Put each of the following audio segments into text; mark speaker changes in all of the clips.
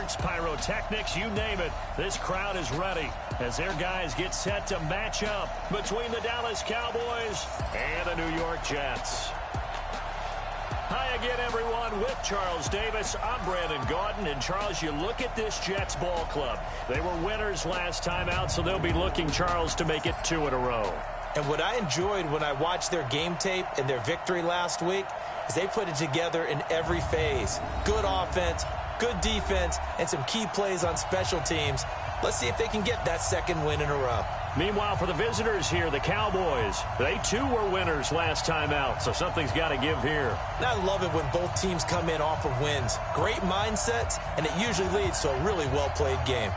Speaker 1: fireworks, pyrotechnics, you name it. This crowd is ready as their guys get set to match up between the Dallas Cowboys and the New York Jets. Hi again, everyone. With Charles Davis, I'm Brandon Gaudin. And, Charles, you look at this Jets ball club. They were winners last time out, so they'll be looking, Charles, to make it 2 in a row.
Speaker 2: And what I enjoyed when I watched their game tape and their victory last week is they put it together in every phase. Good offense, good defense, and some key plays on special teams. Let's see if they can get that second win in a row.
Speaker 1: Meanwhile, for the visitors here, the Cowboys, they too were winners last time out, so something's got to give here.
Speaker 2: And I love it when both teams come in off of wins. Great mindsets, and it usually leads to a really well-played game.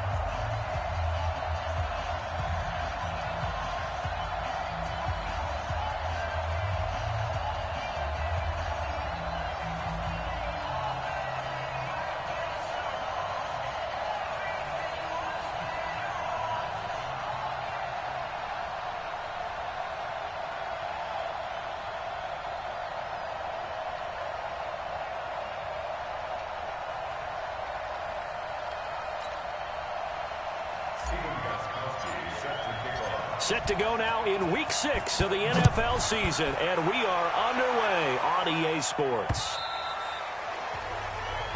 Speaker 1: Set to go now in Week 6 of the NFL season, and we are underway on EA Sports.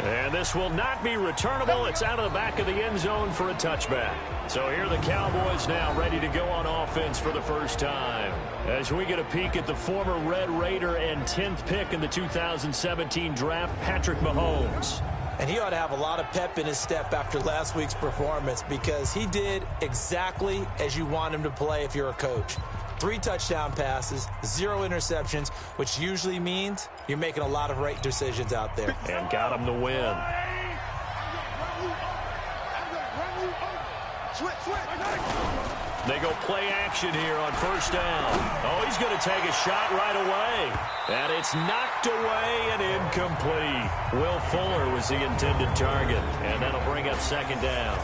Speaker 1: And this will not be returnable. It's out of the back of the end zone for a touchback. So here are the Cowboys now ready to go on offense for the first time. As we get a peek at the former Red Raider and 10th pick in the 2017 draft, Patrick Mahomes.
Speaker 2: And he ought to have a lot of pep in his step after last week's performance because he did exactly as you want him to play if you're a coach. 3 touchdown passes, 0 interceptions, which usually means you're making a lot of right decisions out there.
Speaker 1: And got him the win. They go play action here on first down. Oh, he's going to take a shot right away. And it's knocked away and incomplete. Will Fuller was the intended target. And that'll bring up second down.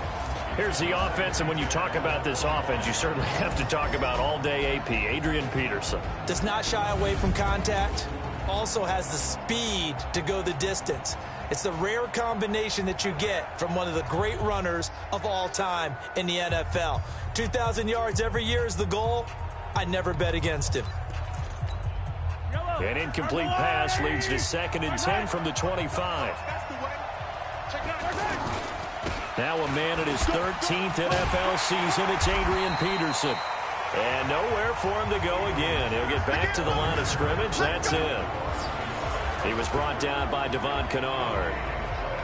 Speaker 1: Here's the offense, and when you talk about this offense, you certainly have to talk about all-day AP, Adrian Peterson.
Speaker 2: Does not shy away from contact. Also has the speed to go the distance. It's the rare combination that you get from one of the great runners of all time in the NFL. 2,000 yards every year is the goal. I'd never bet against him.
Speaker 1: An incomplete pass leads to 2nd and 10 from the 25. Now a man at his 13th NFL season. It's Adrian Peterson. And nowhere for him to go again. He'll get back to the line of scrimmage. That's it. He was brought down by Devon Kennard.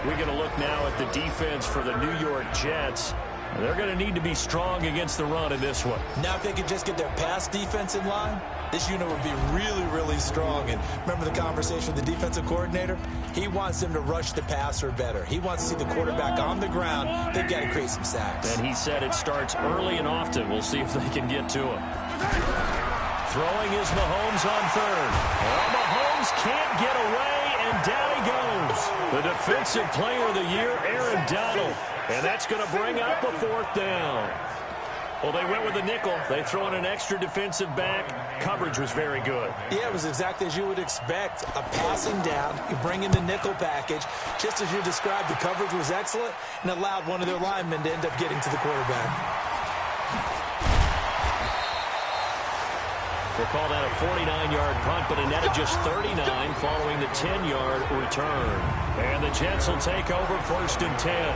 Speaker 1: We're going to look now at the defense for the New York Jets. They're going to need to be strong against the run in this one.
Speaker 2: Now if they could just get their pass defense in line, this unit would be really, really strong. And remember the conversation with the defensive coordinator? He wants them to rush the passer better. He wants to see the quarterback on the ground. They've got to create some sacks.
Speaker 1: And he said it starts early and often. We'll see if they can get to him. Throwing is Mahomes on third. Well, Mahomes can't get away, and down he goes. The defensive player of the year, Aaron Donald. And that's going to bring up a 4th down. Well, they went with the nickel. They throw in an extra defensive back. Coverage was very good.
Speaker 2: Yeah, it was exactly as you would expect. A passing down. You bring in the nickel package. Just as you described, the coverage was excellent and allowed one of their linemen to end up getting to the quarterback.
Speaker 1: We'll call that a 49-yard punt, but a net of just 39 following the 10-yard return. And the Jets will take over 1st and 10.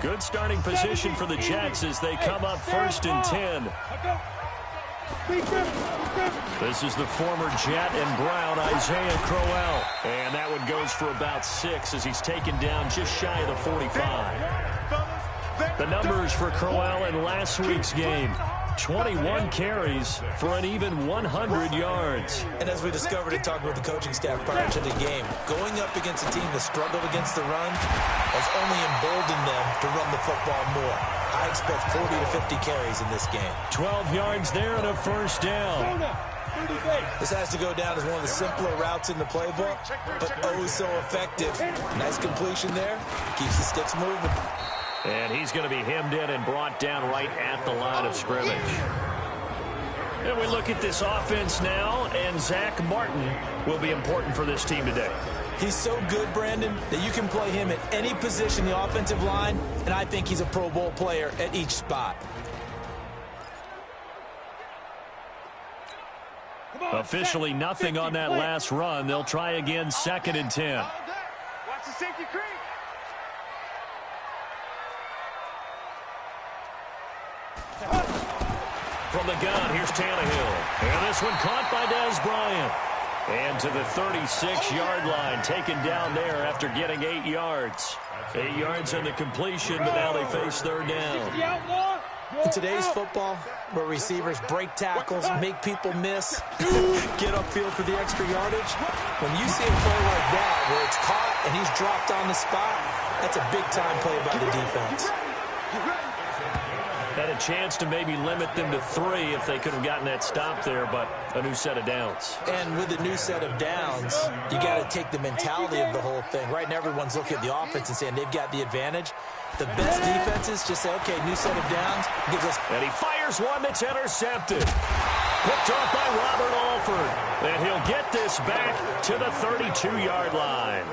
Speaker 1: Good starting position for the Jets as they come up 1st and 10. This is the former Jet and Brown, Isaiah Crowell. And that one goes for about 6 as he's taken down just shy of the 45. The numbers for Crowell in last week's game. 21 carries for an even 100 yards.
Speaker 2: And as we discovered in talking with the coaching staff prior to the game, going up against a team that struggled against the run has only emboldened them to run the football more. I expect 40 to 50 carries in this game.
Speaker 1: 12 yards there and a first down.
Speaker 2: This has to go down as one of the simpler routes in the playbook, but oh so effective. Nice completion there. Keeps the sticks moving.
Speaker 1: And he's going to be hemmed in and brought down right at the line of scrimmage. And we look at this offense now, and Zach Martin will be important for this team today.
Speaker 2: He's so good, Brandon, that you can play him at any position in the offensive line, and I think he's a Pro Bowl player at each spot.
Speaker 1: Officially nothing on that last run. They'll try again, 2nd and 10.
Speaker 3: Watch the safety creep.
Speaker 1: From the gun, here's Tannehill. And this one caught by Dez Bryant. And to the 36-yard line, taken down there after getting 8 yards. 8 yards on the completion, but now they face 3rd down.
Speaker 2: In today's football, where receivers break tackles, make people miss, get upfield for the extra yardage, when you see a play like that where it's caught and he's dropped on the spot, that's a big-time play by the defense.
Speaker 1: Had a chance to maybe limit them to 3 if they could have gotten that stop there, but a new set of downs.
Speaker 2: And with a new set of downs, you got to take the mentality of the whole thing. Right now, everyone's looking at the offense and saying they've got the advantage. The best defenses just say, okay, new set of downs. Gives us.
Speaker 1: And he fires one that's intercepted. Picked off by Robert Alford. And he'll get this back to the 32-yard line.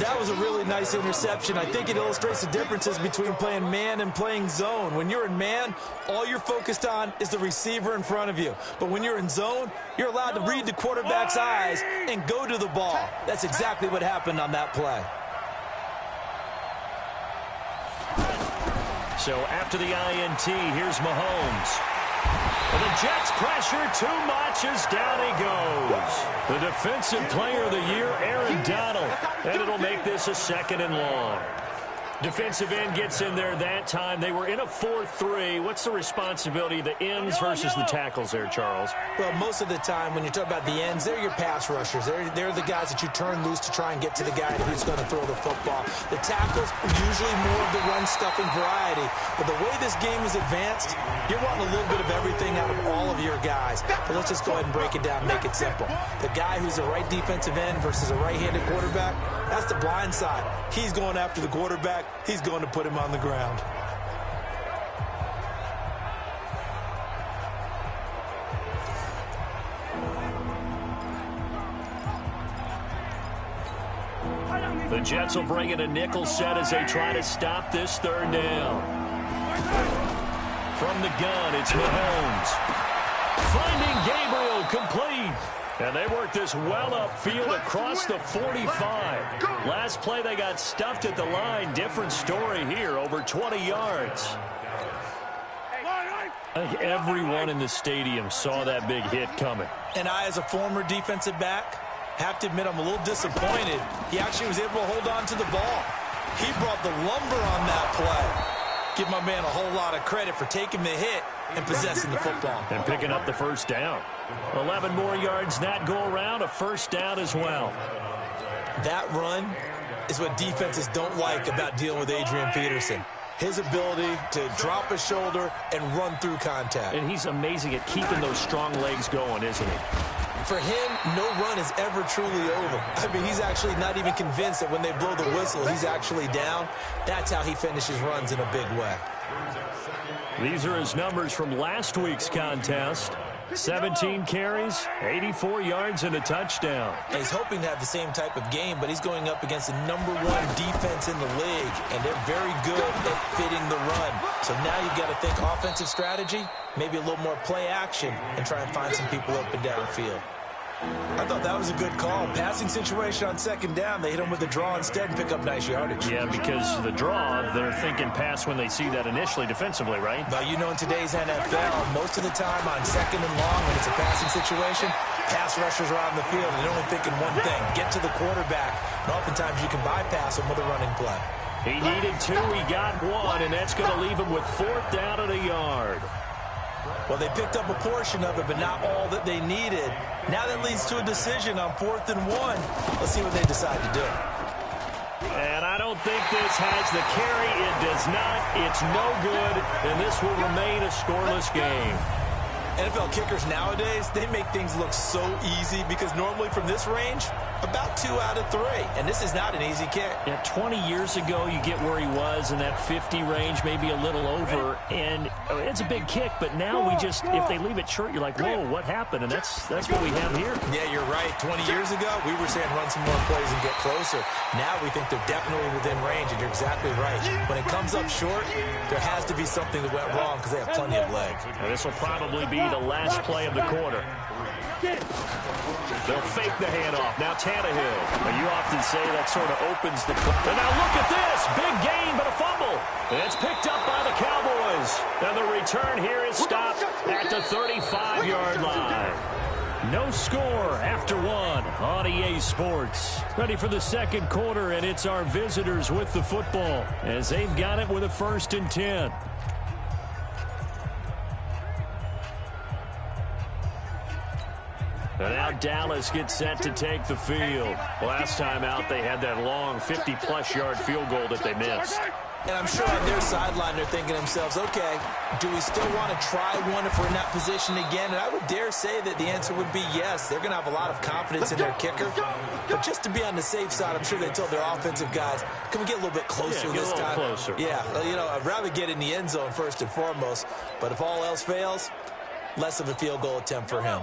Speaker 2: That was a really nice interception. I think it illustrates the differences between playing man and playing zone. When you're in man, all you're focused on is the receiver in front of you. But when you're in zone, you're allowed to read the quarterback's eyes and go to the ball. That's exactly what happened on that play.
Speaker 1: So after the INT, here's Mahomes. And the Jets pressure too much as down he goes. The defensive player of the year, Aaron Donald. And it'll make this a 2nd and long. Defensive end gets in there that time. They were in a 4-3. What's the responsibility of the ends versus the tackles there, Charles?
Speaker 2: Well, most of the time when you talk about the ends, they're your pass rushers. They're the guys that you turn loose to try and get to the guy who's going to throw the football. The tackles are usually more of the run-stuffing variety. But the way this game is advanced, you're wanting a little bit of everything out of all of your guys. But let's just go ahead and break it down, make it simple. The guy who's a right defensive end versus a right-handed quarterback, that's the blind side. He's going after the quarterback. He's going to put him on the ground.
Speaker 1: The Jets will bring in a nickel set as they try to stop this 3rd down. From the gun, it's Mahomes. Finding Gabriel, complete. And they work this well upfield across the 45. Last play, they got stuffed at the line. Different story here, over 20 yards. I think everyone in the stadium saw that big hit coming.
Speaker 2: And I, as a former defensive back, have to admit I'm a little disappointed. He actually was able to hold on to the ball. He brought the lumber on that play. Give my man a whole lot of credit for taking the hit and possessing the football.
Speaker 1: And picking up the first down. 11 more yards that go around, a first down as well.
Speaker 2: That run is what defenses don't like about dealing with Adrian Peterson. His ability to drop a shoulder and run through contact.
Speaker 1: And he's amazing at keeping those strong legs going, isn't he?
Speaker 2: For him, no run is ever truly over. I mean, he's actually not even convinced that when they blow the whistle, he's actually down. That's how he finishes runs in a big way.
Speaker 1: These are his numbers from last week's contest. 17 carries, 84 yards, and a touchdown.
Speaker 2: And he's hoping to have the same type of game, but he's going up against the #1 defense in the league, and they're very good at fitting the run. So now you've got to think offensive strategy, maybe a little more play action, and try and find some people up and down the field. I thought that was a good call. Passing situation on 2nd down, they hit him with the draw instead and pick up nice yardage.
Speaker 1: Yeah, because the draw, they're thinking pass when they see that initially defensively, right?
Speaker 2: But you know, in today's NFL, most of the time on 2nd and long, when it's a passing situation, pass rushers are out in the field and they're only thinking one thing, get to the quarterback. And oftentimes you can bypass him with a running play.
Speaker 1: He needed 2, he got 1, and that's going to leave him with 4th down and a yard.
Speaker 2: Well, they picked up a portion of it, but not all that they needed. Now that leads to a decision on 4th and 1. Let's see what they decide to do.
Speaker 1: And I don't don't think this has the carry. It does not. It's no good, and this will remain a scoreless game.
Speaker 2: NFL kickers nowadays, they make things look so easy because normally from this range, about 2 out of 3. And this is not an easy kick.
Speaker 1: Yeah, 20 years ago, you get where he was in that 50 range, maybe a little over. And it's a big kick, but now we just, if they leave it short, you're like, whoa, what happened? And that's what we have here.
Speaker 2: Yeah, you're right. 20 years ago, we were saying run some more plays and get closer. Now we think they're definitely within range, and you're exactly right. When it comes up short, there has to be something that went wrong because they have plenty of legs.
Speaker 1: And this will probably be the last play of the quarter. They'll fake the handoff. Now Tannehill. Well, you often say that sort of opens the play. And now look at this. Big gain, but a fumble. It's picked up by the Cowboys. And the return here is stopped at the 35-yard line. No score after 1 on EA Sports. Ready for the second quarter, and it's our visitors with the football as they've got it with a 1st and 10. And now Dallas gets set to take the field. Last time out, they had that long 50-plus yard field goal that they missed.
Speaker 2: And I'm sure on their sideline, they're thinking to themselves, okay, do we still want to try one if we're in that position again? And I would dare say that the answer would be yes. They're going to have a lot of confidence in their kicker. But just to be on the safe side, I'm sure they told their offensive guys, can we get a little bit closer this time?
Speaker 1: Closer.
Speaker 2: Yeah, you know, I'd rather get in the end zone first and foremost. But if all else fails, less of a field goal attempt for him.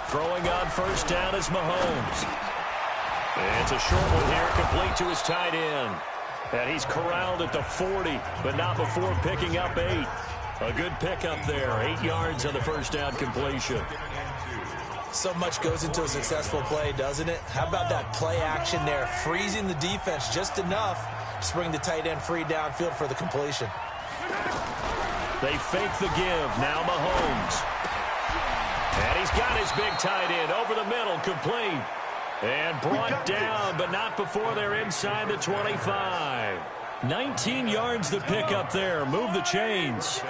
Speaker 1: Throwing on 1st down is Mahomes. And it's a short one here, complete to his tight end. And he's corralled at the 40, but not before picking up 8. A good pickup there, 8 yards on the 1st down completion.
Speaker 2: So much goes into a successful play, doesn't it? How about that play action there, freezing the defense just enough to bring the tight end free downfield for the completion.
Speaker 1: They fake the give, now Mahomes. And he's got his big tight end over the middle, complete. And brought down, but not before they're inside the 25. 19 yards to pick up there. Move the chains.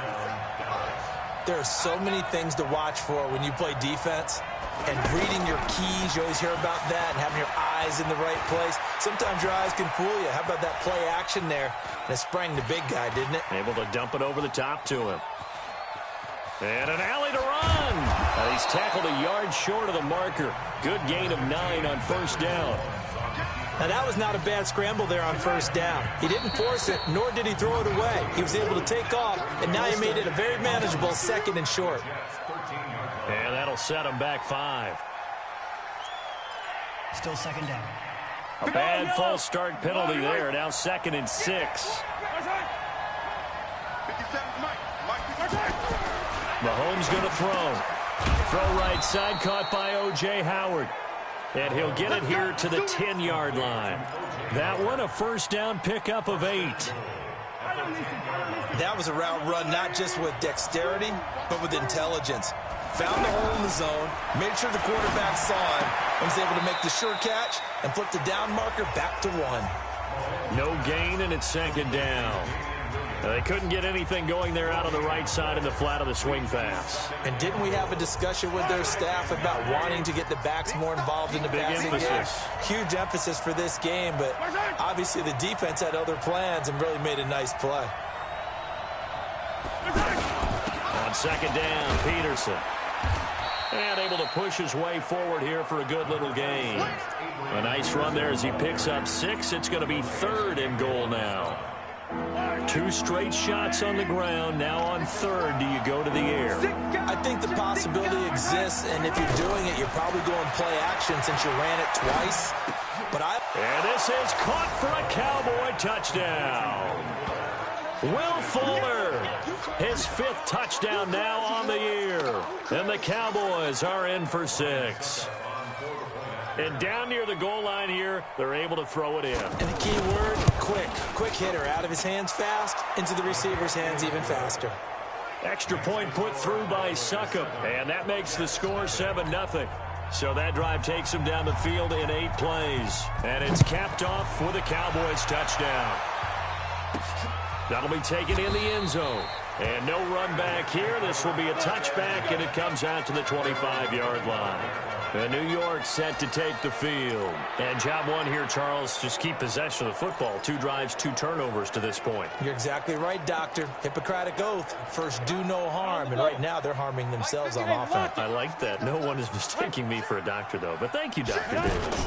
Speaker 2: There are so many things to watch for when you play defense. And reading your keys, you always hear about that, and having your eyes in the right place. Sometimes your eyes can fool you. How about that play action there? And it sprang the big guy, didn't it?
Speaker 1: Able to dump it over the top to him. And an alley to run. He's tackled a yard short of the marker. Good gain of 9 on 1st down.
Speaker 2: Now, that was not a bad scramble there on 1st down. He didn't force it, nor did he throw it away. He was able to take off, and now he made it a very manageable 2nd and short.
Speaker 1: And that'll set him back 5.
Speaker 4: Still 2nd down.
Speaker 1: A bad false start penalty there. Now 2nd and 6. Mahomes going to throw. Throw right side, caught by O.J. Howard. And he'll get it here to the 10-yard line. That one, a 1st down pickup of 8.
Speaker 2: That was a route run not just with dexterity, but with intelligence. Found the hole in the zone, made sure the quarterback saw him, and was able to make the sure catch and flip the down marker back to 1.
Speaker 1: No gain, and it's 2nd down. They couldn't get anything going there out on the right side in the flat of the swing pass.
Speaker 2: And didn't we have a discussion with their staff about wanting to get the backs more involved in the passing game? Huge emphasis for this game, but obviously the defense had other plans and really made a nice play.
Speaker 1: On 2nd down, Peterson. And able to push his way forward here for a good little gain. A nice run there as he picks up 6. It's going to be 3rd and goal now. 2 straight shots on the ground. Now on 3rd, do you go to the air?
Speaker 2: I think the possibility exists, and if you're doing it, you're probably going play action since you ran it twice.
Speaker 1: And this is caught for a Cowboy touchdown. Will Fuller, his 5th touchdown now on the year. And the Cowboys are in for 6. And down near the goal line here, they're able to throw it in.
Speaker 2: And the key word, quick. Quick hitter, out of his hands fast, into the receiver's hands even faster.
Speaker 1: Extra point put through by Succop, and that makes the score 7-0. So that drive takes him down the field in 8 plays. And it's capped off with a Cowboys touchdown. That'll be taken in the end zone. And no run back here. This will be a touchback, and it comes out to the 25-yard line. And New York set to take the field. And job one here, Charles, just keep possession of the football. 2 drives, 2 turnovers to this point.
Speaker 2: You're exactly right, Doctor. Hippocratic oath. First, do no harm. And right now, they're harming themselves on offense.
Speaker 1: I like that. No one is mistaking me for a doctor, though. But thank you, Dr. Davis.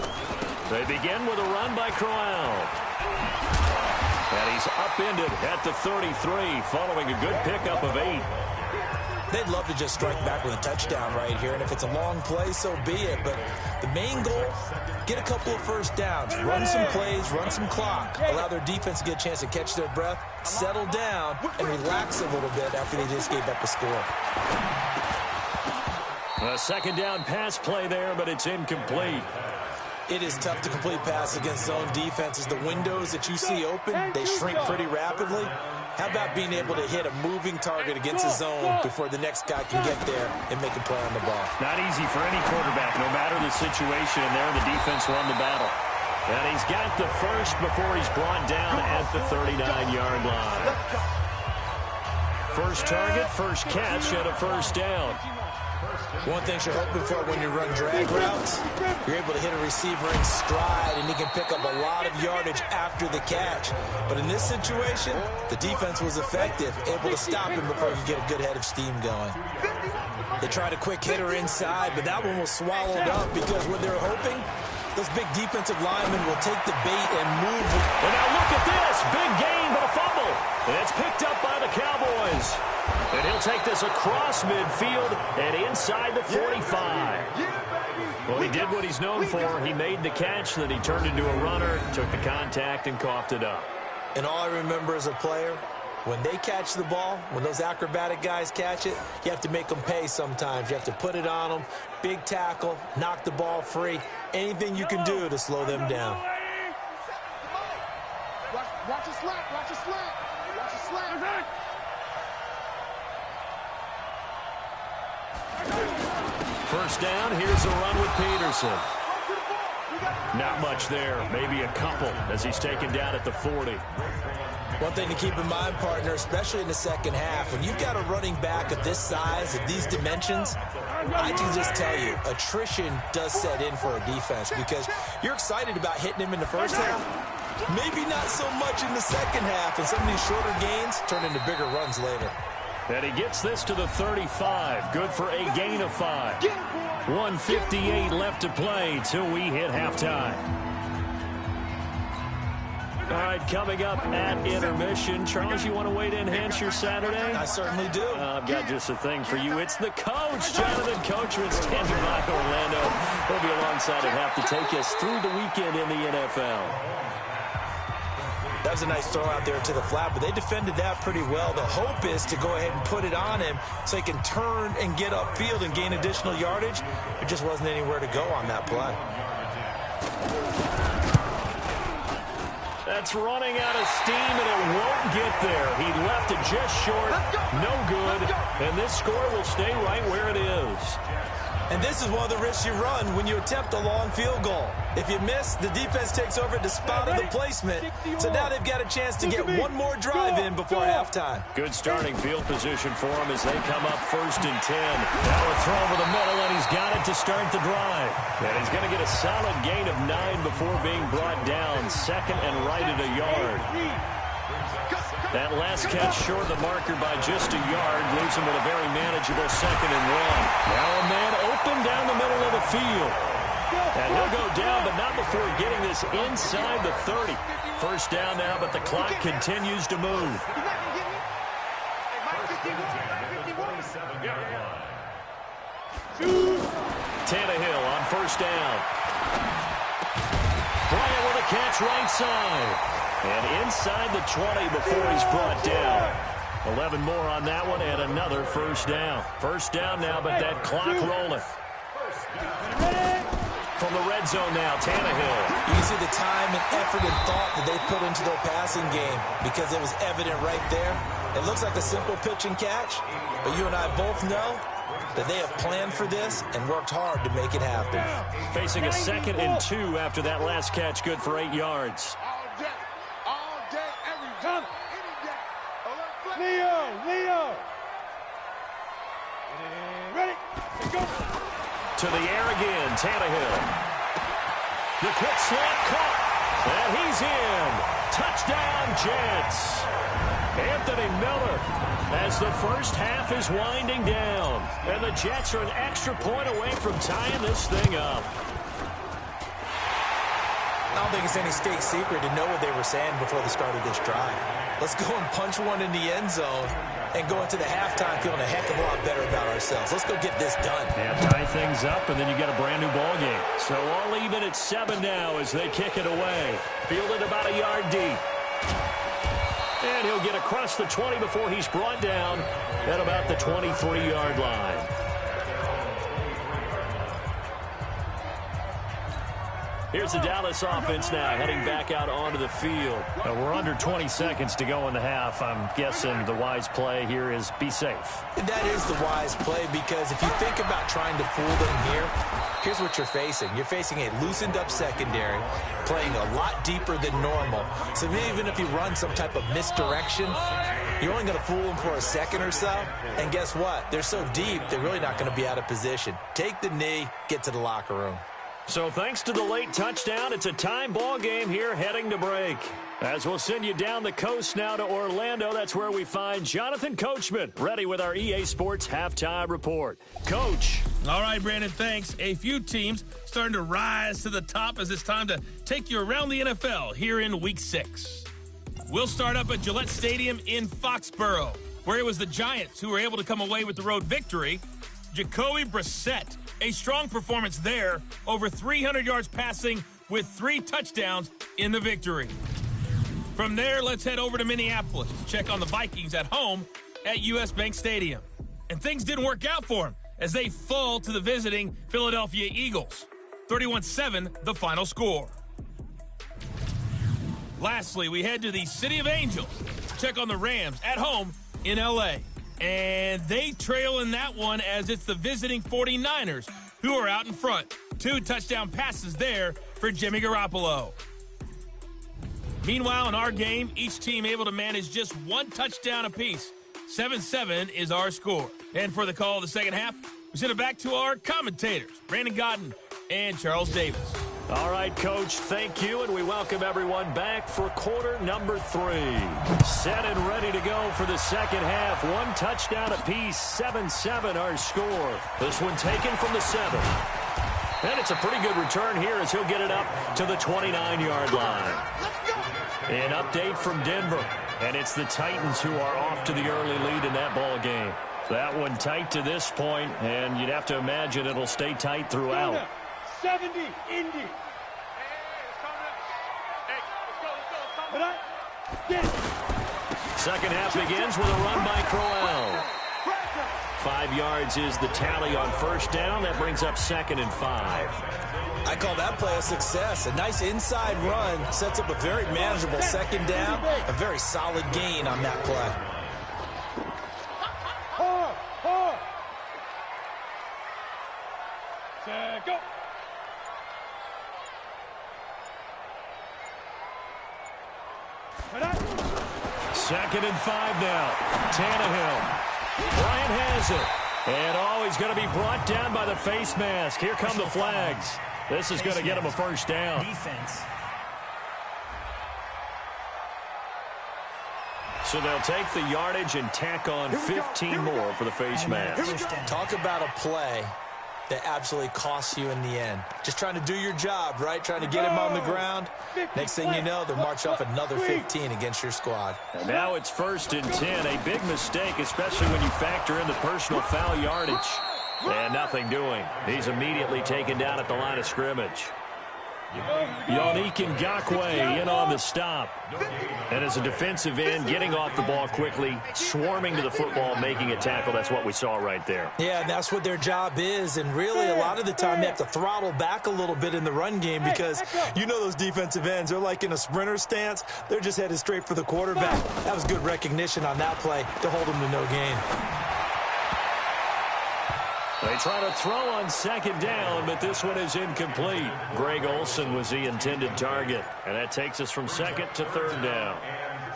Speaker 1: They begin with a run by Crowell. And he's upended at the 33, following a good pickup of 8.
Speaker 2: They'd love to just strike back with a touchdown right here, and if it's a long play, so be it. But the main goal, get a couple of first downs, run some plays, run some clock, allow their defense to get a chance to catch their breath, settle down, and relax a little bit after they just gave up a score.
Speaker 1: A second down pass play there, but it's incomplete.
Speaker 2: It is tough to complete passes against zone defenses. The windows that you see open, they shrink pretty rapidly. How about being able to hit a moving target against a zone before the next guy can get there and make a play on the ball?
Speaker 1: Not easy for any quarterback, no matter the situation, and there the defense won the battle. And he's got the first before he's brought down at the 39-yard line. First target, first catch, and a first down.
Speaker 2: One thing you're hoping for when you run drag routes, you're able to hit a receiver in stride, and he can pick up a lot of yardage after the catch. But in this situation, the defense was effective, able to stop him before he could get a good head of steam going. They tried a quick hitter inside, but that one was swallowed up because what they're hoping, those big defensive linemen will take the bait and move.
Speaker 1: And now look at this. Big gain, but a fumble. And it's picked up by the Cowboys. And he'll take this across midfield and inside the 45. Well, he did what he's known for. He made the catch, then he turned into a runner, took the contact, and coughed it up.
Speaker 2: And all I remember as a player, when they catch the ball, when those acrobatic guys catch it, you have to make them pay sometimes. You have to put it on them, big tackle, knock the ball free, anything you can do to slow them down.
Speaker 3: Watch a slant, watch a slant, watch a slant.
Speaker 1: First down, here's a run with Peterson. Not much there, maybe a couple as he's taken down at the 40.
Speaker 2: One thing to keep in mind, partner, especially in the second half, when you've got a running back of this size, of these dimensions, I can just tell you, attrition does set in for a defense because you're excited about hitting him in the first half, maybe not so much in the second half, and some of these shorter gains turn into bigger runs later.
Speaker 1: And he gets this to the 35. Good for a gain of 5. 1:58 left to play till we hit halftime. All right, coming up at intermission. Charles, you want to wait to enhance your Saturday?
Speaker 2: I certainly do.
Speaker 1: I've got just a thing for you. It's the coach, Jonathan Coachman, standing by Orlando. He'll be alongside at half to take us through the weekend in the NFL.
Speaker 2: That was a nice throw out there to the flat, but they defended that pretty well. The hope is to go ahead and put it on him so he can turn and get upfield and gain additional yardage. There just wasn't anywhere to go on that play.
Speaker 1: That's running out of steam, and it won't get there. He left it just short. No good. And this score will stay right where it is.
Speaker 2: And this is one of the risks you run when you attempt a long field goal. If you miss, the defense takes over at the spot of the placement. So now they've got a chance to get one more drive in before halftime.
Speaker 1: Good starting field position for him as they come up 1st and 10. Now a throw over the middle, and he's got it to start the drive. And he's going to get a solid gain of 9 before being brought down. Second and right at a yard. That last catch short of the marker by just a yard leaves him with a very manageable 2nd and 1. Now a man open down the middle of the field. And he'll go down, but not before getting this inside the 30. First down now, but the clock continues to move. Tannehill on first down. Bryant with a catch right side. And inside the 20 before he's brought down. 11 more on that one and another first down. First down now, but that clock rolling. From the red zone now, Tannehill.
Speaker 2: You can see the time and effort and thought that they put into their passing game because it was evident right there. It looks like a simple pitch and catch, but you and I both know that they have planned for this and worked hard to make it happen.
Speaker 1: Facing a 2nd and 2 after that last catch, good for 8 yards.
Speaker 3: All day, every day, any day. Leo. Ready, go.
Speaker 1: To the air again, Tannehill. The quick slant caught, and he's in. Touchdown, Jets. Anthony Miller, as the first half is winding down, and the Jets are an extra point away from tying this thing up.
Speaker 2: I don't think it's any state secret to know what they were saying before the start of this drive. Let's go and punch one in the end zone and go into the halftime feeling a heck of a lot better about ourselves. Let's go get this done.
Speaker 1: And tie things up, and then you get a brand-new ball game. So all even at 7 now as they kick it away. Fielded about a yard deep. And he'll get across the 20 before he's brought down at about the 23-yard line. Here's the Dallas offense now heading back out onto the field. We're under 20 seconds to go in the half. I'm guessing the wise play here is be safe.
Speaker 2: That is the wise play, because if you think about trying to fool them here, here's what you're facing. You're facing a loosened up secondary, playing a lot deeper than normal. So even if you run some type of misdirection, you're only going to fool them for a second or so. And guess what? They're so deep, they're really not going to be out of position. Take the knee, get to the locker room.
Speaker 1: So thanks to the late touchdown, it's a time ball game here heading to break. As we'll send you down the coast now to Orlando, that's where we find Jonathan Coachman, ready with our EA Sports Halftime Report. Coach.
Speaker 4: All right, Brandon, thanks. A few teams starting to rise to the top as it's time to take you around the NFL here in Week 6. We'll start up at Gillette Stadium in Foxborough, where it was the Giants who were able to come away with the road victory. Jacoby Brissett, a strong performance there, over 300 yards passing with 3 touchdowns in the victory. From there, let's head over to Minneapolis to check on the Vikings at home at US Bank Stadium. And things didn't work out for them as they fall to the visiting Philadelphia Eagles. 31-7, the final score. Lastly, we head to the City of Angels to check on the Rams at home in LA. And they trail in that one as it's the visiting 49ers who are out in front. 2 touchdown passes there for Jimmy Garoppolo. Meanwhile, in our game, each team able to manage just 1 touchdown apiece. 7-7 is our score. And for the call of the second half, we send it back to our commentators, Brandon Godden and Charles Davis.
Speaker 1: All right, Coach, thank you, and we welcome everyone back for quarter number 3. Set and ready to go for the second half. 1 touchdown apiece, 7-7 our score. This one taken from the 7. And it's a pretty good return here as he'll get it up to the 29-yard line. An update from Denver, and it's the Titans who are off to the early lead in that ball game. That one tight to this point, and you'd have to imagine it'll stay tight throughout.
Speaker 3: 70, Indy.
Speaker 1: Second half begins with a run by Crowell. 5 yards is the tally on first down. That brings up 2nd and 5.
Speaker 2: I call that play a success. A nice inside run sets up a very manageable second down. A very solid gain on that play.
Speaker 3: Go.
Speaker 1: Second and 5 now. Tannehill. Bryant has it. And he's going to be brought down by the face mask. Here come the flags. This is going to get him a first down.
Speaker 5: Defense.
Speaker 1: So they'll take the yardage and tack on 15 more for the face mask.
Speaker 2: Talk about a play that absolutely costs you in the end. Just trying to do your job, right? Trying to get him on the ground. Next thing you know, they'll march off another 15 against your squad.
Speaker 1: And now it's 1st and 10. A big mistake, especially when you factor in the personal foul yardage. And nothing doing. He's immediately taken down at the line of scrimmage. Yannick Ngakoue in on the stop. And as a defensive end, getting off the ball quickly, swarming to the football, making a tackle. That's what we saw right there.
Speaker 2: Yeah, and that's what their job is. And really, a lot of the time, they have to throttle back a little bit in the run game because you know those defensive ends, they're like in a sprinter stance. They're just headed straight for the quarterback. That was good recognition on that play to hold them to no gain.
Speaker 1: They try to throw on second down, but this one is incomplete. Greg Olsen was the intended target, and that takes us from second to third down.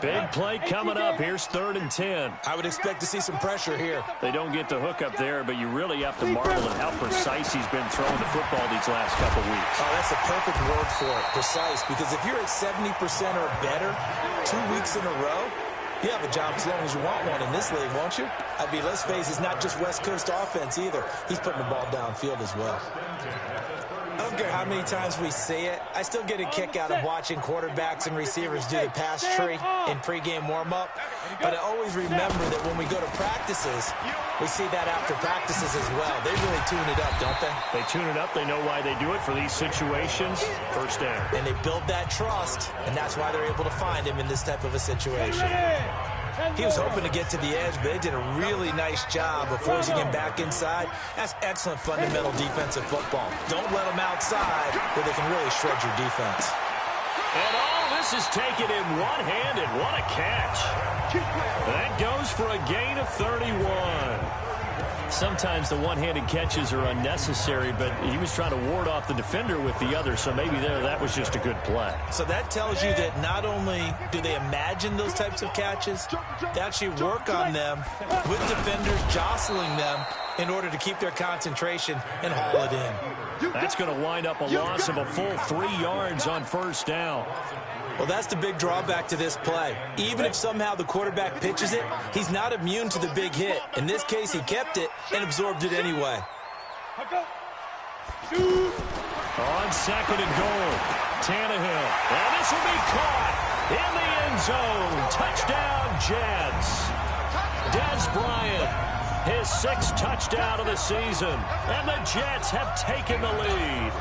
Speaker 1: Big play coming up. Here's 3rd and 10.
Speaker 2: I would expect to see some pressure here.
Speaker 1: They don't get the hook up there, but you really have to marvel at how precise he's been throwing the football these last couple weeks.
Speaker 2: Oh, that's a perfect word for it, precise, because if you're at 70% or better 2 weeks in a row, you have a job as long as you want one in this league, won't you? I mean, let's face it, it's not just West Coast offense either. He's putting the ball downfield as well. I don't care how many times we see it. I still get a kick out of watching quarterbacks and receivers do the pass tree in pregame warm-up. But I always remember that when we go to practices, we see that after practices as well. They really tune it up, don't they?
Speaker 1: They tune it up. They know why they do it for these situations. First down.
Speaker 2: And they build that trust, and that's why they're able to find him in this type of a situation. He was hoping to get to the edge, but they did a really nice job of forcing him back inside. That's excellent fundamental defensive football. Don't let them outside where they can really shred your defense.
Speaker 1: And all this is taken in one hand, and what a catch. That goes for a gain of 31. Sometimes the one-handed catches are unnecessary, but he was trying to ward off the defender with the other, so maybe that was just a good play.
Speaker 2: So that tells you that not only do they imagine those types of catches, they actually work on them with defenders jostling them in order to keep their concentration and haul it in.
Speaker 1: That's going to wind up a loss of a full 3 yards on first down.
Speaker 2: Well, that's the big drawback to this play. Even if somehow the quarterback pitches it, he's not immune to the big hit. In this case, he kept it and absorbed it anyway.
Speaker 1: On second and goal, Tannehill. And this will be caught in the end zone. Touchdown, Jets. Dez Bryant, his 6th touchdown of the season. And the Jets have taken the lead.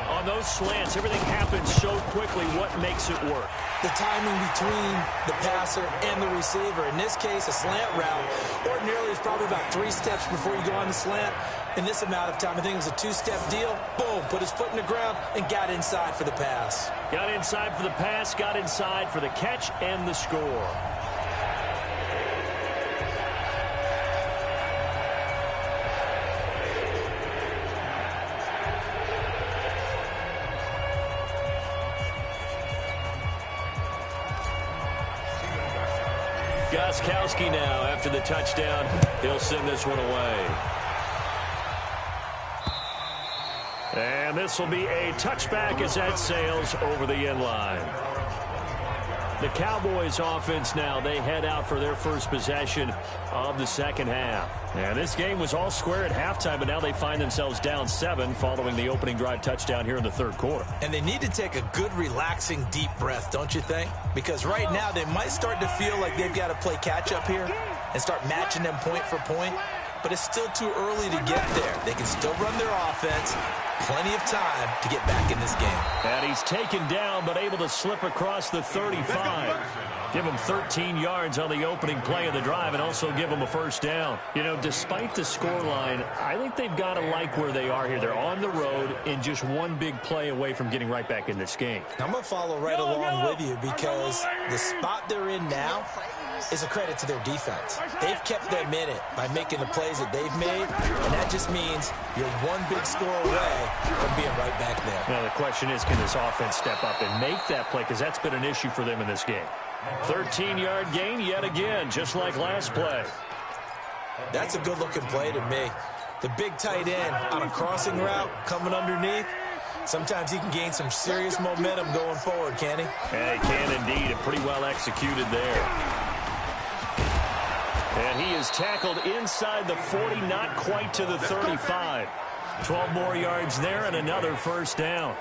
Speaker 1: On those slants, everything happens so quickly. What makes it work?
Speaker 2: The timing between the passer and the receiver. In this case, a slant route. Ordinarily, it's probably about 3 steps before you go on the slant. In this amount of time, I think it was a 2-step deal. Boom, put his foot in the ground and got inside for the pass.
Speaker 1: Got inside for the pass, got inside for the catch and the score. Gostkowski now after the touchdown. He'll send this one away. And this will be a touchback as that sails over the end line. The Cowboys offense now, they head out for their first possession of the second half. And this game was all square at halftime, but now they find themselves down 7 following the opening drive touchdown here in the third quarter.
Speaker 2: And they need to take a good, relaxing, deep breath, don't you think? Because right now they might start to feel like they've got to play catch-up here and start matching them point for point. But it's still too early to get there. They can still run their offense. Plenty of time to get back in this game.
Speaker 1: And he's taken down, but able to slip across the 35. Give him 13 yards on the opening play of the drive and also give him a first down. You know, despite the scoreline, I think they've got to like where they are here. They're on the road and just one big play away from getting right back in this game.
Speaker 2: I'm going to follow right along with you because the spot they're in now is a credit to their defense. They've kept them in it by making the plays that they've made, and that just means you're one big score away from being right back there.
Speaker 1: Now, the question is, can this offense step up and make that play? Because that's been an issue for them in this game. 13-yard gain yet again, just like last play.
Speaker 2: That's a good-looking play to me. The big tight end on a crossing route coming underneath. Sometimes he can gain some serious momentum going forward, can he?
Speaker 1: Yeah, he can indeed, and pretty well executed there. And he is tackled inside the 40, not quite to the 35. 12 more yards there and another first down.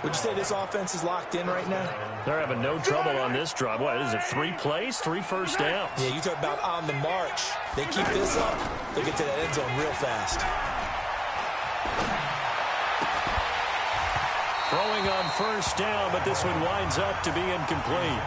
Speaker 2: Would you say this offense is locked in right now?
Speaker 1: They're having no trouble on this drive. What is it, 3 plays, 3 first downs?
Speaker 2: Yeah, you talk about on the march. They keep this up, they'll get to that end zone real fast.
Speaker 1: Throwing on first down, but this one winds up to be incomplete.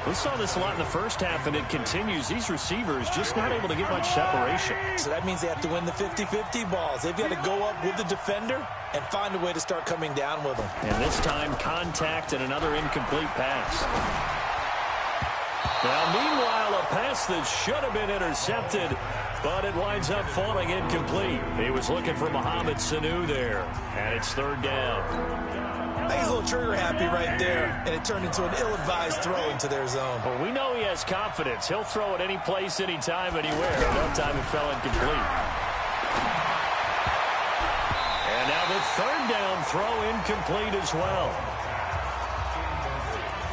Speaker 1: We saw this a lot in the first half, and it continues. These receivers just not able to get much separation.
Speaker 2: So that means they have to win the 50-50 balls. They've got to go up with the defender and find a way to start coming down with them.
Speaker 1: And this time, contact and another incomplete pass. Now, meanwhile, a pass that should have been intercepted, but it winds up falling incomplete. He was looking for Mohamed Sanu there, and it's third down.
Speaker 2: I think he's a little trigger happy right there, and it turned into an ill-advised throw into their zone.
Speaker 1: Well, we know he has confidence. He'll throw it any place, anytime, anywhere. That time it fell incomplete. And now the third down throw incomplete as well.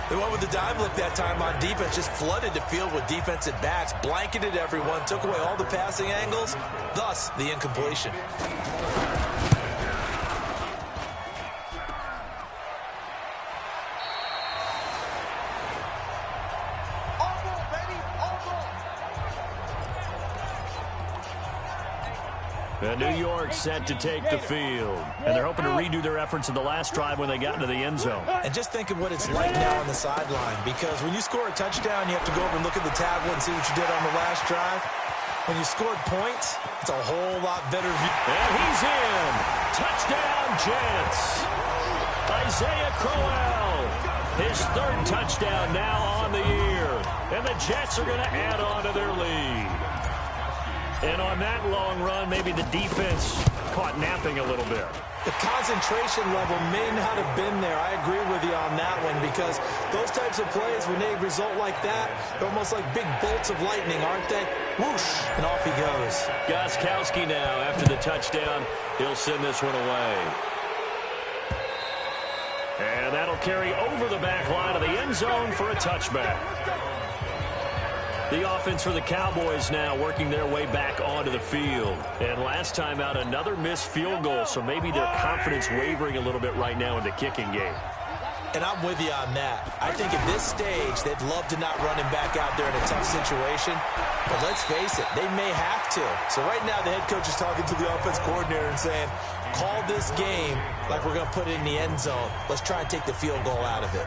Speaker 2: They went with the dive look that time on defense, just flooded the field with defensive backs, blanketed everyone, took away all the passing angles, thus the incompletion.
Speaker 1: New York set to take the field. And they're hoping to redo their efforts in the last drive when they got into the end zone.
Speaker 2: And just think of what it's like now on the sideline, because when you score a touchdown, you have to go over and look at the tablet and see what you did on the last drive. When you scored points, it's a whole lot better view.
Speaker 1: And he's in. Touchdown, Jets. Isaiah Crowell. His third touchdown now on the year. And the Jets are going to add on to their lead. And on that long run, maybe the defense caught napping a little bit.
Speaker 2: The concentration level may not have been there. I agree with you on that one, because those types of plays, when they result like that, they're almost like big bolts of lightning, aren't they? Whoosh, and off he goes.
Speaker 1: Gostkowski now, after the touchdown, he'll send this one away. And that'll carry over the back line of the end zone for a touchback. The offense for the Cowboys now working their way back onto the field. And last time out, another missed field goal, so maybe their confidence wavering a little bit right now in the kicking game.
Speaker 2: And I'm with you on that. I think at this stage, they'd love to not run him back out there in a tough situation. But let's face it, they may have to. So right now, the head coach is talking to the offense coordinator and saying, call this game like we're going to put it in the end zone. Let's try and take the field goal out of it.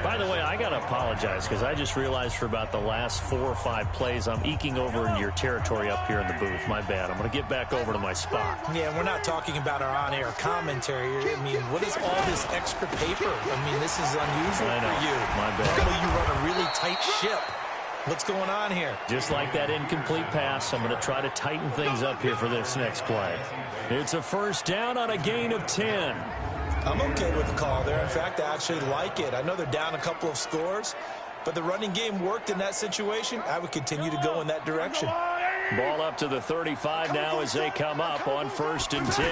Speaker 1: By the way, I got to apologize because I just realized for about the last 4 or 5 plays, I'm eking over into your territory up here in the booth. My bad. I'm going to get back over to my spot.
Speaker 2: Yeah, we're not talking about our on-air commentary. I mean, what is all this extra paper? I mean, this is unusual for you.
Speaker 1: My bad.
Speaker 2: Normally you run a really tight ship. What's going on here?
Speaker 1: Just like that incomplete pass, I'm going to try to tighten things up here for this next play. It's a first down on a gain of 10.
Speaker 2: I'm okay with the call there. In fact, I actually like it. I know they're down a couple of scores, but the running game worked in that situation. I would continue to go in that direction.
Speaker 1: Ball up to the 35 now as they come up on 1st and 10.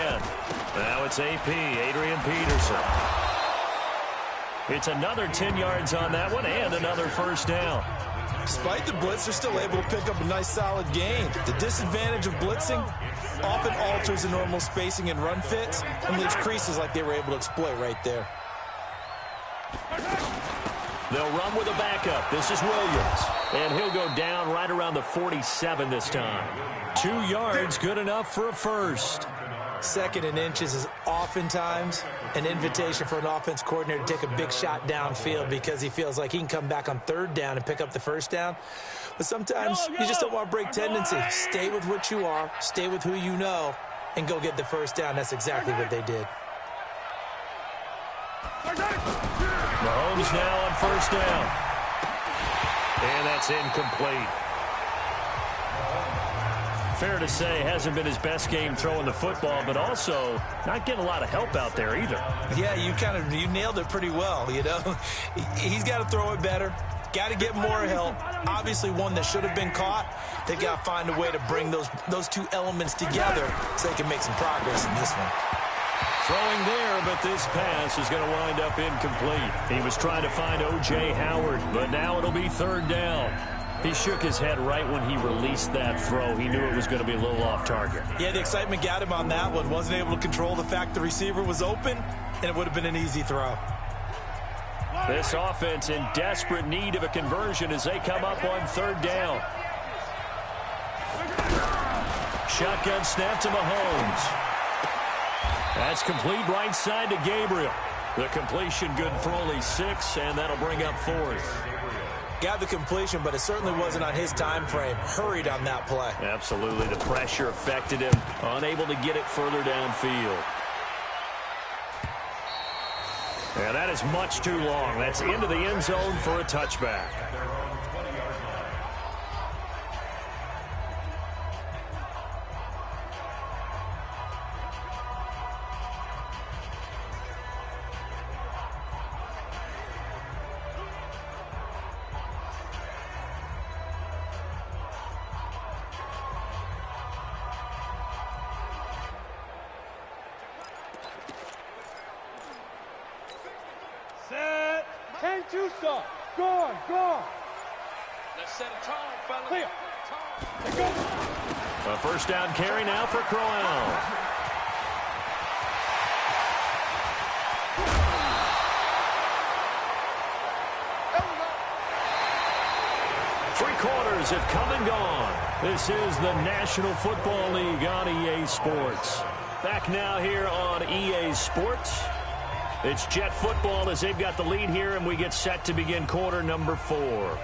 Speaker 1: Now it's AP, Adrian Peterson. It's another 10 yards on that one and another first down.
Speaker 2: Despite the blitz, they're still able to pick up a nice solid gain. The disadvantage of blitzing often alters the normal spacing and run fits and leaves creases like they were able to exploit right there.
Speaker 1: They'll run with a backup. This is Williams. And he'll go down right around the 47 this time. 2 yards, good enough for a first.
Speaker 2: 2nd and inches is oftentimes an invitation for an offense coordinator to take a big shot downfield because he feels like he can come back on 3rd down and pick up the first down. But sometimes you just don't want to break tendency. Stay with what you are, stay with who you know, and go get the first down. That's exactly what they did.
Speaker 1: Mahomes now on 1st down. And that's incomplete. Fair to say, hasn't been his best game throwing the football, but also not getting a lot of help out there either.
Speaker 2: Yeah, you nailed it pretty well, you know. He's got to throw it better. Got to get more help. Obviously, one that should have been caught. They got to find a way to bring those 2 elements together so they can make some progress in this one.
Speaker 1: Throwing there, but this pass is going to wind up incomplete. He was trying to find O.J. Howard, but now it'll be 3rd down. He shook his head right when he released that throw. He knew it was going to be a little off target.
Speaker 2: Yeah, the excitement got him on that one. Wasn't able to control the fact the receiver was open, and it would have been an easy throw.
Speaker 1: This offense in desperate need of a conversion as they come up on 3rd down. Shotgun snap to Mahomes. That's complete right side to Gabriel. The completion good for only 6, and that'll bring up 4th.
Speaker 2: Got the completion, but it certainly wasn't on his time frame. Hurried on that play.
Speaker 1: Absolutely. The pressure affected him. Unable to get it further downfield. And that is much too long. That's into the end zone for a touchback.
Speaker 3: Hang too soft. Go on, go on.
Speaker 5: Let's set a tone, fellas.
Speaker 3: Clear. Let's go.
Speaker 1: A first down carry now for Crowell. Three quarters have come and gone. This is the National Football League on EA Sports. Back now here on EA Sports. It's Jet football as they've got the lead here, and we get set to begin quarter number 4.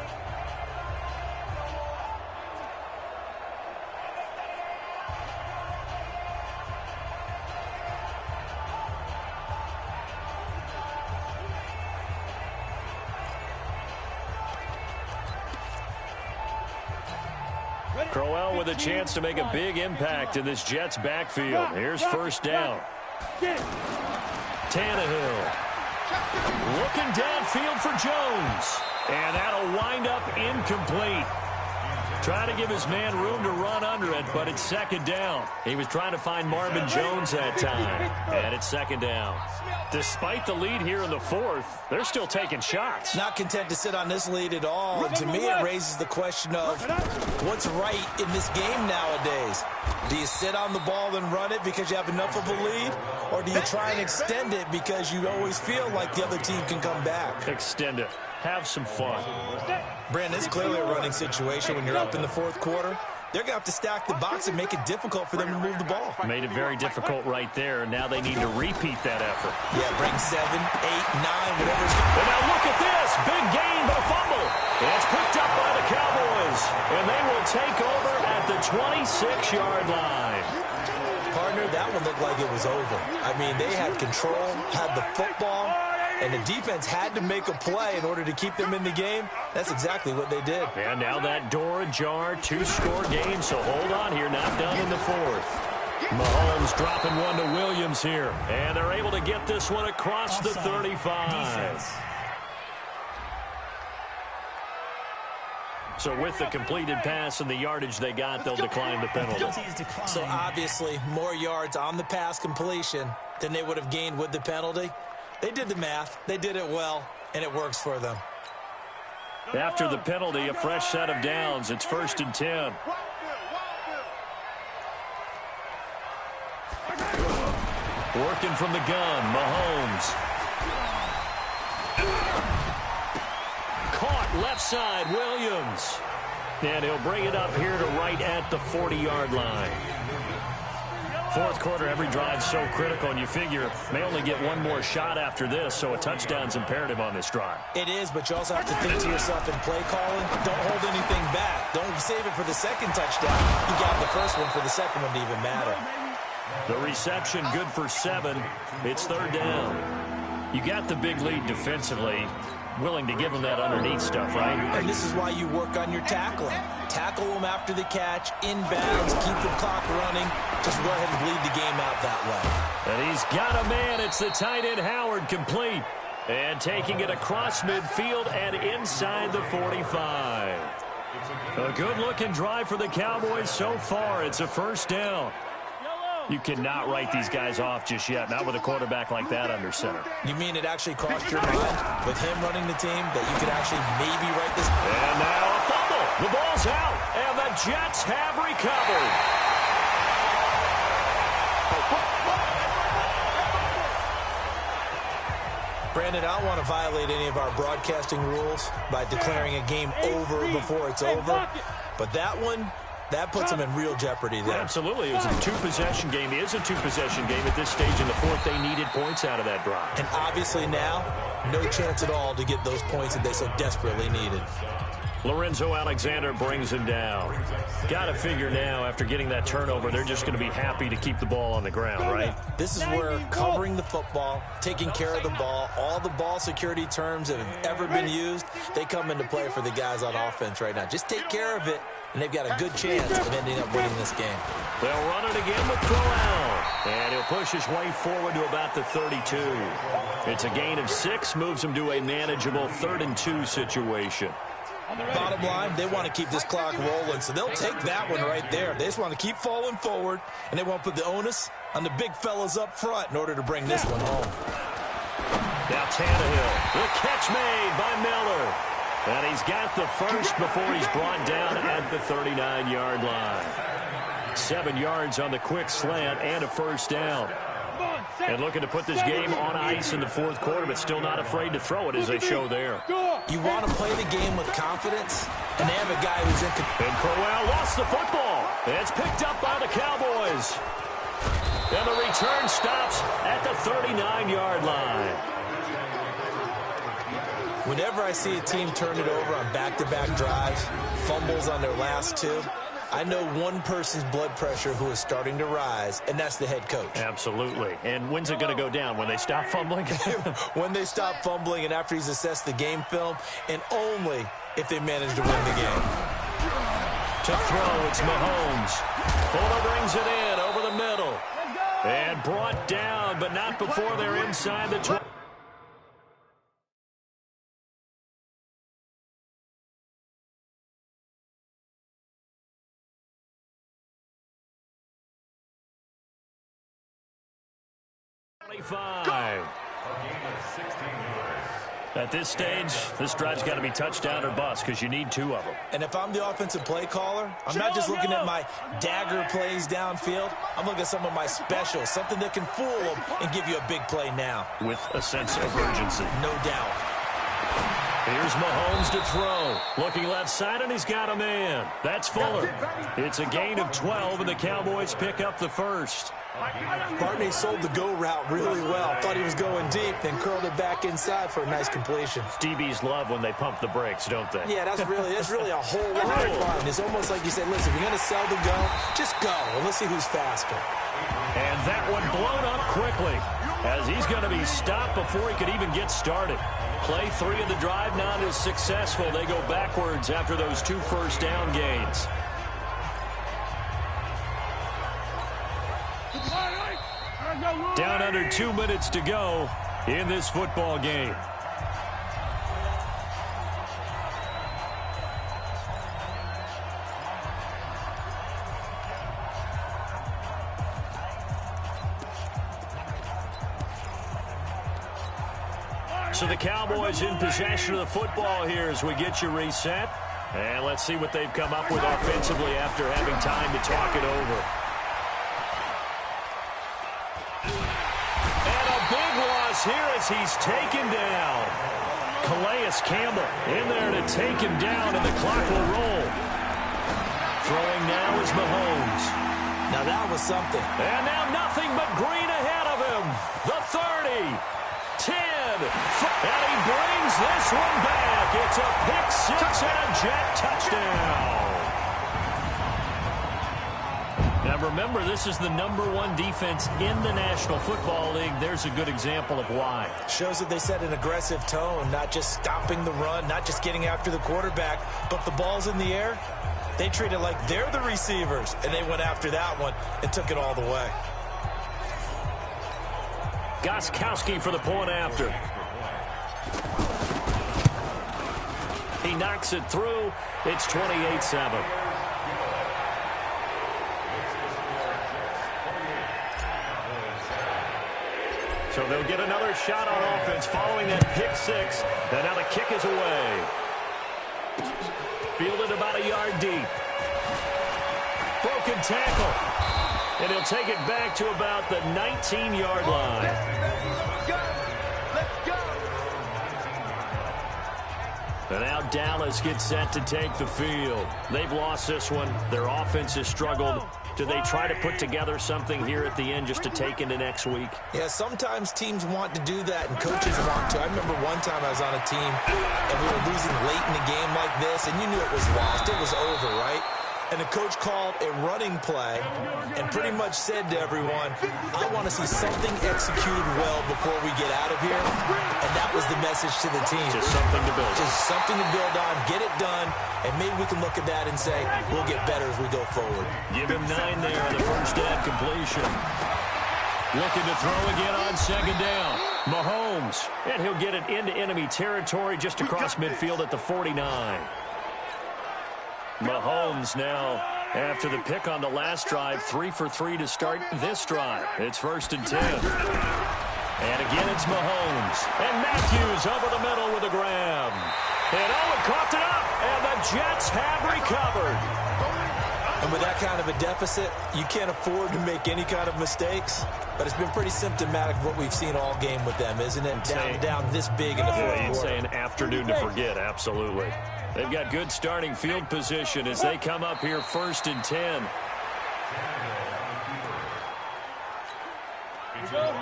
Speaker 1: Crowell with a chance to make a big impact in this Jets backfield. Here's first down. Tannehill looking downfield for Jones. And that'll wind up incomplete. Trying to give his man room to run under it, but it's second down. He was trying to find Marvin Jones that time. And it's second down. Despite the lead here in the fourth, they're still taking shots.
Speaker 2: Not content to sit on this lead at all. And to me, it raises the question of what's right in this game nowadays. Do you sit on the ball and run it because you have enough of a lead? Or do you try and extend it because you always feel like the other team can come back?
Speaker 1: Extend it. Have some fun.
Speaker 2: Brandon, it's clearly a running situation when you're up in the fourth quarter. They're going to have to stack the box and make it difficult for them to move the ball.
Speaker 1: Made it very difficult right there. Now they need to repeat that effort.
Speaker 2: Yeah, bring 7, 8, 9, whatever's...
Speaker 1: And now look at this. Big gain, but a fumble. It's picked up by the Cowboys. And they will take over at the 26-yard line.
Speaker 2: Partner, that one looked like it was over. I mean, they had control, had the football, and the defense had to make a play in order to keep them in the game. That's exactly what they did.
Speaker 1: And now that door ajar, 2-score game, so hold on here, not done in the fourth. Mahomes dropping one to Williams here, and they're able to get this one across the 35. So with the completed pass and the yardage they got, they'll decline the penalty.
Speaker 2: So obviously, more yards on the pass completion than they would have gained with the penalty. They did the math. They did it well, and it works for them.
Speaker 1: After the penalty, a fresh set of downs. It's 1st and 10. Working from the gun, Mahomes. Caught left side, Williams. And he'll bring it up here to right at the 40-yard line. Fourth quarter, every drive so critical, and you figure may only get one more shot after this, so a touchdown's imperative on this drive.
Speaker 2: It is, but you also have to think to yourself in play calling, don't hold anything back. Don't save it for the second touchdown. You got the first one for the second one to even matter.
Speaker 1: The reception good for 7. It's third down. You got the big lead defensively. Willing to give them that underneath stuff, right?
Speaker 2: And this is why you work on your tackling. Tackle them after the catch, inbounds, keep the clock running. Just go ahead and bleed the game out that way.
Speaker 1: And he's got a man. It's the tight end, Howard, complete. And taking it across midfield and inside the 45. A good-looking drive for the Cowboys so far. It's a first down. You cannot write these guys off just yet, not with a quarterback like that under center.
Speaker 2: You mean it actually crossed your mind with him running the team that you could actually maybe write this?
Speaker 1: And now a fumble. The ball's out, and the Jets have recovered.
Speaker 2: Brandon, I don't want to violate any of our broadcasting rules by declaring a game over before it's over, but that one... that puts them in real jeopardy there.
Speaker 1: Absolutely. It was a two-possession game. It is a two-possession game at this stage in the fourth. They needed points out of that drive.
Speaker 2: And obviously now, no chance at all to get those points that they so desperately needed.
Speaker 1: Lorenzo Alexander brings him down. Got to figure now, after getting that turnover, they're just going to be happy to keep the ball on the ground, right?
Speaker 2: This is where covering the football, taking care of the ball, all the ball security terms that have ever been used, they come into play for the guys on offense right now. Just take care of it, and they've got a good chance of ending up winning this game.
Speaker 1: They'll run it again with Crowell. And he'll push his way forward to about the 32. It's a gain of 6, moves him to a manageable 3rd and 2 situation.
Speaker 2: Bottom line, they want to keep this clock rolling, so they'll take that one right there. They just want to keep falling forward, and they want to put the onus on the big fellas up front in order to bring this one home.
Speaker 1: Now Tannehill, the catch made by Miller. And he's got the first before he's brought down at the 39-yard line. 7 yards on the quick slant and a first down. And looking to put this game on ice in the fourth quarter, but still not afraid to throw it as they show there.
Speaker 2: You want to play the game with confidence, and they have a guy who's in control.
Speaker 1: And Crowell lost the football. It's picked up by the Cowboys. And the return stops at the 39-yard line.
Speaker 2: Whenever I see a team turn it over on back-to-back drives, fumbles on their last two, I know one person's blood pressure who is starting to rise, and that's the head coach.
Speaker 1: Absolutely. And when's it going to go down? When they stop fumbling?
Speaker 2: When they stop fumbling and after he's assessed the game film, and only if they manage to win the game.
Speaker 1: To throw, it's Mahomes. Fuller brings it in over the middle. And brought down, but not before they're inside the 20. At this stage, this drive's got to be touchdown or bust because you need 2 of them.
Speaker 2: And if I'm the offensive play caller, I'm not just looking at my dagger plays downfield. I'm looking at some of my specials, something that can fool them and give you a big play now.
Speaker 1: With a sense of urgency.
Speaker 2: No doubt.
Speaker 1: Here's Mahomes to throw. Looking left side, and he's got a man. That's Fuller. It's a gain of 12, and the Cowboys pick up the first.
Speaker 2: Bartney sold the go route really well. Thought he was going deep, then curled it back inside for a nice completion.
Speaker 1: DBs love when they pump the brakes, don't they?
Speaker 2: Yeah, that's really a whole lot of fun. It's almost like you said, listen, if you're going to sell the go, just go. And let's see who's faster.
Speaker 1: And that one blown up quickly as he's going to be stopped before he could even get started. Play 3 of the drive not as successful. They go backwards after those 2 first down gains. Down under 2 minutes to go in this football game. So the Cowboys in possession of the football here as we get you reset. And let's see what they've come up with offensively after having time to talk it over. And a big loss here as he's taken down. Calais Campbell in there to take him down, and the clock will roll. Throwing now is Mahomes.
Speaker 2: Now that was something.
Speaker 1: And now nothing but green ahead of him. The 30. 10, and he brings this one back. It's a pick-6 and a jet touchdown. Now remember, this is the #1 defense in the National Football League. There's a good example of why.
Speaker 2: Shows that they set an aggressive tone, not just stopping the run, not just getting after the quarterback, but the ball's in the air. They treat it like they're the receivers, and they went after that one and took it all the way.
Speaker 1: Gostkowski for the point after. He knocks it through. It's 28-7. So they'll get another shot on offense following that pick-6. And now the kick is away. Fielded about a yard deep. Broken tackle. And he'll take it back to about the 19-yard line.
Speaker 5: Let's go.
Speaker 1: And now Dallas gets set to take the field. They've lost this one. Their offense has struggled. Do they try to put together something here at the end just to take into next week?
Speaker 2: Yeah, sometimes teams want to do that, and coaches want to. I remember one time I was on a team, and we were losing late in a game like this, and you knew it was lost. It was over, right? And the coach called a running play and pretty much said to everyone, I want to see something executed well before we get out of here. And that was the message to the team.
Speaker 1: Just something to build on.
Speaker 2: Just something to build on, get it done, and maybe we can look at that and say, we'll get better as we go forward.
Speaker 1: Give him 9 there on the first down completion. Looking to throw again on second down. Mahomes. And he'll get it into enemy territory just across midfield at the 49. Mahomes now, after the pick on the last drive, 3 for 3 to start this drive. It's 1st and 10. And again, it's Mahomes. And Matthews over the middle with a grab. And Owen coughed it up, and the Jets have recovered.
Speaker 2: And with that kind of a deficit, you can't afford to make any kind of mistakes. But it's been pretty symptomatic of what we've seen all game with them, isn't it? Down this big in the fourth quarter.
Speaker 1: You'd say an afternoon to forget, absolutely. They've got good starting field position as they come up here 1st and 10.
Speaker 5: Go.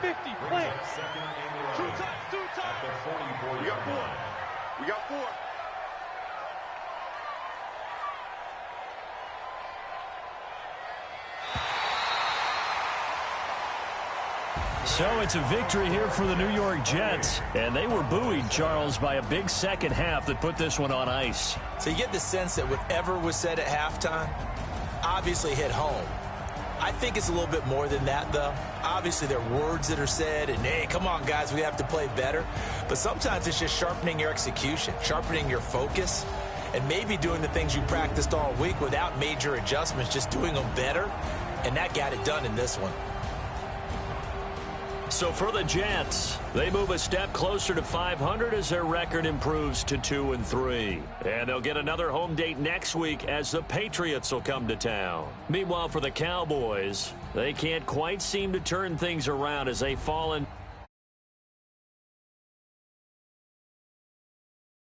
Speaker 5: 50, play. Two times. We got 4.
Speaker 1: So it's a victory here for the New York Jets. And they were buoyed, Charles, by a big second half that put this one on ice.
Speaker 2: So you get the sense that whatever was said at halftime obviously hit home. I think it's a little bit more than that, though. Obviously, there are words that are said, and, hey, come on, guys, we have to play better. But sometimes it's just sharpening your execution, sharpening your focus, and maybe doing the things you practiced all week without major adjustments, just doing them better. And that got it done in this one.
Speaker 1: So for the Jets, they move a step closer to 500 as their record improves to 2-3. And they'll get another home date next week as the Patriots will come to town. Meanwhile, for the Cowboys, they can't quite seem to turn things around as they fall in